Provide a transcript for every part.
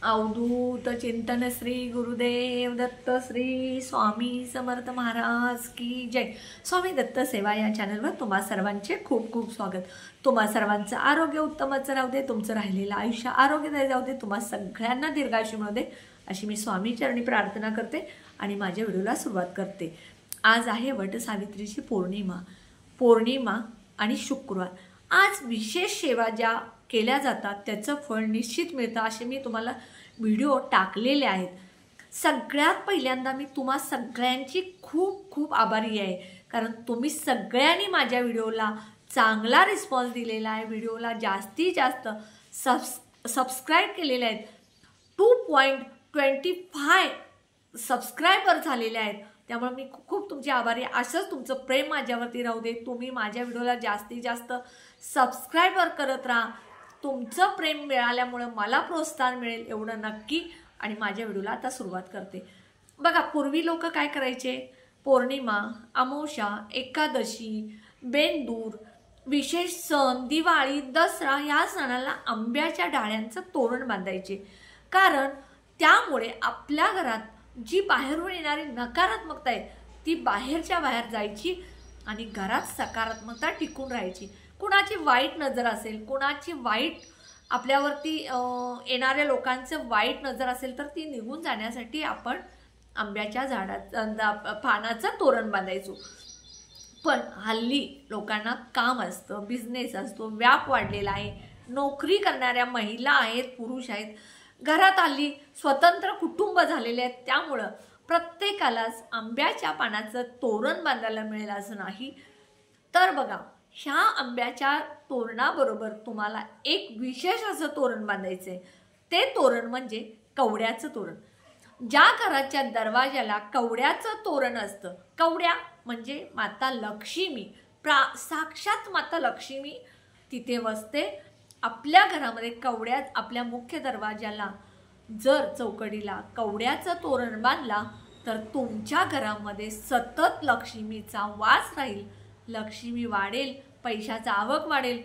अवधूत चिंतन श्री गुरुदेव दत्त श्री स्वामी समर्थ महाराज की जय। स्वामी दत्त सेवा या चॅनलवर तुम्हा सर्वांचे खूप खूप स्वागत। तुम्हा सर्वांचं आरोग्य उत्तमच राहू दे, तुमचं राहिलेलं आयुष्य आरोग्यदायी जाऊ दे, तुम्हा सगळ्यांना दीर्घायुष्य मिळू दे अशी मी स्वामी चरणी प्रार्थना करते आणि माझ्या व्हिडिओला सुरुवात करते। आज आहे वटसावित्रीची पौर्णिमा आणि शुक्रवार। आज विशेष सेवा ज्या केल्या जातात त्याचं फळ निश्चित मिळतं असे मी तुम्हाला व्हिडिओ टाकलेले आहेत। सगळ्यात पहिल्यांदा मी तुम्हा सगळ्यांची खूप खूप आभारी आहे, कारण तुम्ही सगळ्यांनी माझ्या व्हिडिओला चांगला रिस्पॉन्स दिलेला आहे। व्हिडिओला जास्तीत जास्त सबस्क्राईब केलेले आहेत। 2.25 सबस्क्रायबर झालेले आहेत, त्यामुळे मी खूप तुमचे आभारी आहे। असंच तुमचं प्रेम माझ्यावरती राहू दे। तुम्ही माझ्या व्हिडिओला जास्तीत जास्त सबस्क्रायबर करत राहा। तुमचं प्रेम मिळाल्यामुळे मला प्रोत्साहन मिळेल एवढं नक्की। आणि माझ्या व्हिडिओला आता सुरुवात करते। बघा, पूर्वी लोक काय करायचे, पौर्णिमा, अमावस्या, एकादशी, बेंदूर, विशेष सण, दिवाळी, दसरा या सणाला आंब्याच्या डाळ्यांचं तोरण बांधायचे, कारण त्यामुळे आपल्या घरात जी बाहेरून येणारी नकारात्मकता आहे ती बाहेरच्या बाहेर जायची आणि घरात सकारात्मकता टिकून राहायची। कुणाची वाईट नजर असेल, कुणाची वाईट आपल्यावरती येणाऱ्या लोकांचं वाईट नजर असेल तर ती निघून जाण्यासाठी आपण आंब्याच्या झाडाचं पानाचं तोरण बांधायचो। पण हल्ली लोकांना काम असतं, बिझनेस असतो, व्याप वाढलेला आहे, नोकरी करणाऱ्या महिला आहेत, पुरुष आहेत, घरात हल्ली स्वतंत्र कुटुंब झालेले आहेत, त्यामुळं प्रत्येकालाच आंब्याच्या पानाचं तोरण बांधायला मिळेल असं नाही। तर बघा, ह्या आंब्याच्या तोरणाबरोबर तुम्हाला एक विशेष असं तोरण बांधायचंय। ते तोरण म्हणजे कवड्याचं तोरण। ज्या घराच्या दरवाजाला कवड्याचं तोरण असतं, कवड्या म्हणजे माता लक्ष्मी, साक्षात माता लक्ष्मी तिथे वसते। आपल्या घरामध्ये कवड्यात, आपल्या मुख्य दरवाजाला जर चौकडीला कवड्याचं तोरण बांधला तर तुमच्या घरामध्ये सतत लक्ष्मीचा वास राहील, लक्ष्मी वाढेल, पैशाचा आवक वाढेल,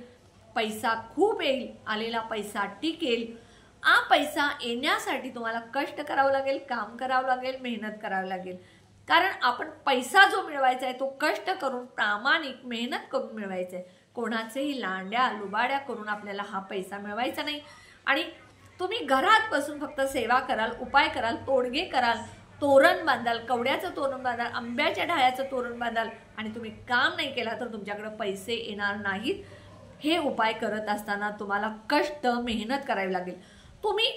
पैसा खूप येईल, आलेला पैसा टिकेल। पैसा येण्यासाठी तुम्हाला कष्ट करावं लागेल, काम करावं लागेल, मेहनत करावी लागेल, कारण आपण पैसा जो मिळवायचा आहे तो कष्ट करून, प्रामाणिक मेहनत करून मिळवायचा आहे। कोणाचेही लांड्या लुबाड्या करून आपल्याला हा पैसा मिळवायचा नाही। आणि तुम्ही घरात बसून फक्त सेवा कराल, उपाय कराल, तोडगे कराल, तोरण बांधाल, कवड्याचं तोरण बांधाल, आंब्याच्या ढाळ्याचं तोरण बांधाल आणि तुम्ही काम नाही केला तर तुमच्याकडे पैसे येणार नाहीत। हे उपाय करत असताना तुम्हाला कष्ट, मेहनत करावी लागेल। तुम्ही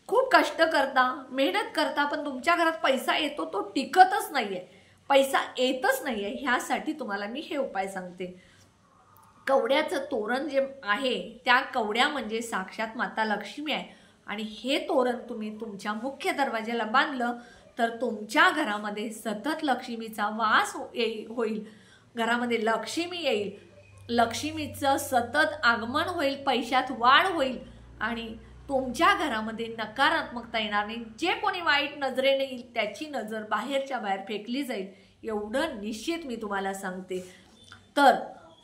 खूप कष्ट करता, मेहनत करता, पण तुमच्या घरात पैसा येतो तो टिकतच नाहीये, पैसा येतच नाहीये। ह्यासाठी तुम्हाला मी हे उपाय सांगते। कवड्याचं तोरण जे आहे, त्या कवड्या म्हणजे साक्षात माता लक्ष्मी आहे आणि हे तोरण तुम्ही तुमच्या मुख्य दरवाजाला बांधलं तर तुमच्या घरामध्ये सतत लक्ष्मीचा वास होईल, घरामध्ये लक्ष्मी येईल, लक्ष्मीचं सतत आगमन होईल, पैशात वाढ होईल आणि तुमच्या घरामध्ये नकारात्मकता येणार नाही। जे कोणी वाईट नजरेने येईल त्याची नजर बाहेरच्या बाहेर फेकली जाईल, एवढं निश्चित मी तुम्हाला सांगते। तर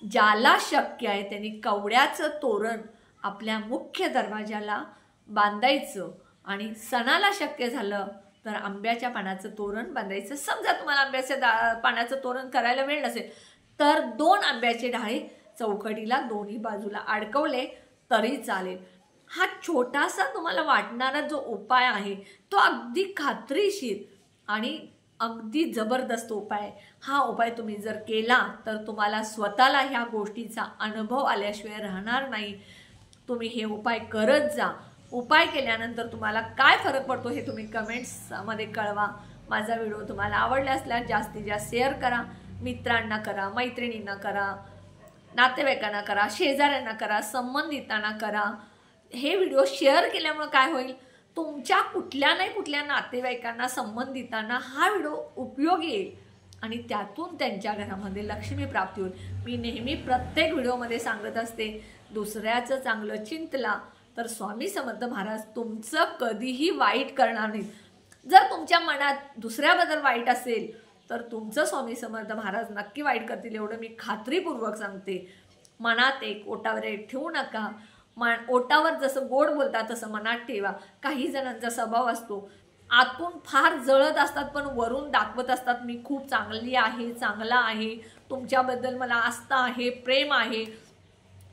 ज्याला शक्य आहे त्यांनी कवड्याचं तोरण आपल्या मुख्य दरवाजाला बांधायचं आणि सणाला शक्य झालं तर आंब्याच्या पानाचं तोरण बांधायचं। समजा तुम्हाला आंब्याच्या पानाचं तोरण करायला वेळ नसेल तर 2 आंब्याचे ढाळे चौकडीला दोन्ही बाजूला अडकवले तरी चालेल। हा छोटासा तुम्हाला वाटणारा जो उपाय आहे तो अगदी खात्रीशीर आणि अगदी जबरदस्त उपाय आहे। हा उपाय तुम्ही जर केला तर तुम्हाला स्वतःला ह्या गोष्टीचा अनुभव आल्याशिवाय राहणार नाही। तुम्ही हे उपाय करत जा। उपाय केल्यानंतर तुम्हाला काय फरक पडतो हे तुम्ही कमेंट्समध्ये कळवा। माझा व्हिडिओ तुम्हाला आवडला असल्यास जास्तीत जास्त शेअर करा, मित्रांना करा, मैत्रिणींना करा, नातेवाईकांना करा, शेजाऱ्यांना करा, संबंधितांना करा। हे व्हिडिओ शेअर केल्यामुळे काय होईल, तुमच्या कुठल्या नाही कुठल्या नातेवाईकांना, संबंधितांना हा व्हिडिओ उपयोगी येईल आणि त्यातून त्यांच्या घरामध्ये लक्ष्मी प्राप्ती होईल। मी नेहमी प्रत्येक व्हिडिओमध्ये सांगत असते, दुसऱ्याचं चांगलं चिंतला तर स्वामी समर्थ महाराज तुमचं कधीही वाईट करणार नाहीत। जर तुमच्या मनात दुसऱ्याबद्दल वाईट असेल तर तुमचं स्वामी समर्थ महाराज नक्की वाईट करतील, एवढं मी खात्रीपूर्वक सांगते। मनात एक, ओटावर एक ठेवू नका। ओटावर जसं गोड बोलतात तसं मनात ठेवा. काही जणांचा स्वभाव असतो, आतून फार जळत असतात पण वरून दाखवत असतात मी खूप चांगली आहे, चांगला आहे, तुमच्याबद्दल मला आस्था आहे, प्रेम आहे,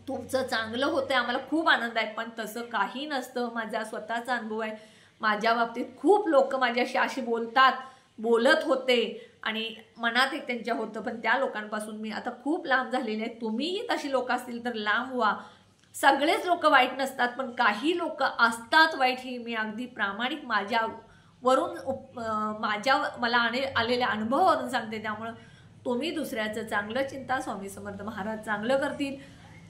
तुमचं चांगलं होतंय, आम्हाला खूप आनंद आहे. पण तसं काही नसतं. माझा स्वतःचा अनुभव आहे. माझ्या बाबतीत खूप लोक माझ्याशी अशी बोलत होते आणि मनात एक त्यांच्या होतं, पण त्या लोकांपासून मी आता खूप लांब झालेले आहे. तुम्हीही तशी लोक असतील तर लांब व्हा. सगळेच लोक वाईट नसतात, पण काही लोक असतात वाईट, ही मी अगदी प्रामाणिक मला आलेल्या अनुभवावरून सांगते. त्यामुळं तुम्ही दुसऱ्याचं चांगलं चिंता, स्वामी समर्थ महाराज चांगलं करतील.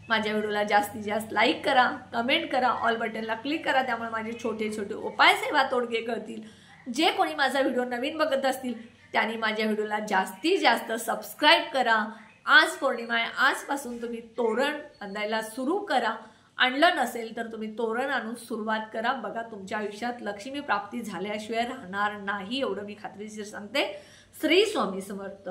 माझ्या व्हिडिओला जास्तीत जास्त लाईक करा, कमेंट करा, ऑल बटनला क्लिक करा. त्यामुळे माझे छोटे छोटे उपाय सेवा तोडगे कळतील. जे कोणी माझा व्हिडिओ नवीन बघत असतील त्यांनी माझ्या व्हिडिओला जास्तीत जास्त सबस्क्राईब करा. आज पौर्णिमा आहे, आजपासून तुम्ही तोरण बांधायला सुरू करा. आणलं नसेल तर तुम्ही तोरण आणून सुरुवात करा. बघा, तुमच्या आयुष्यात लक्ष्मी प्राप्ती झाल्याशिवाय राहणार नाही, एवढं मी खात्रीशीर सांगते. श्री स्वामी समर्थ.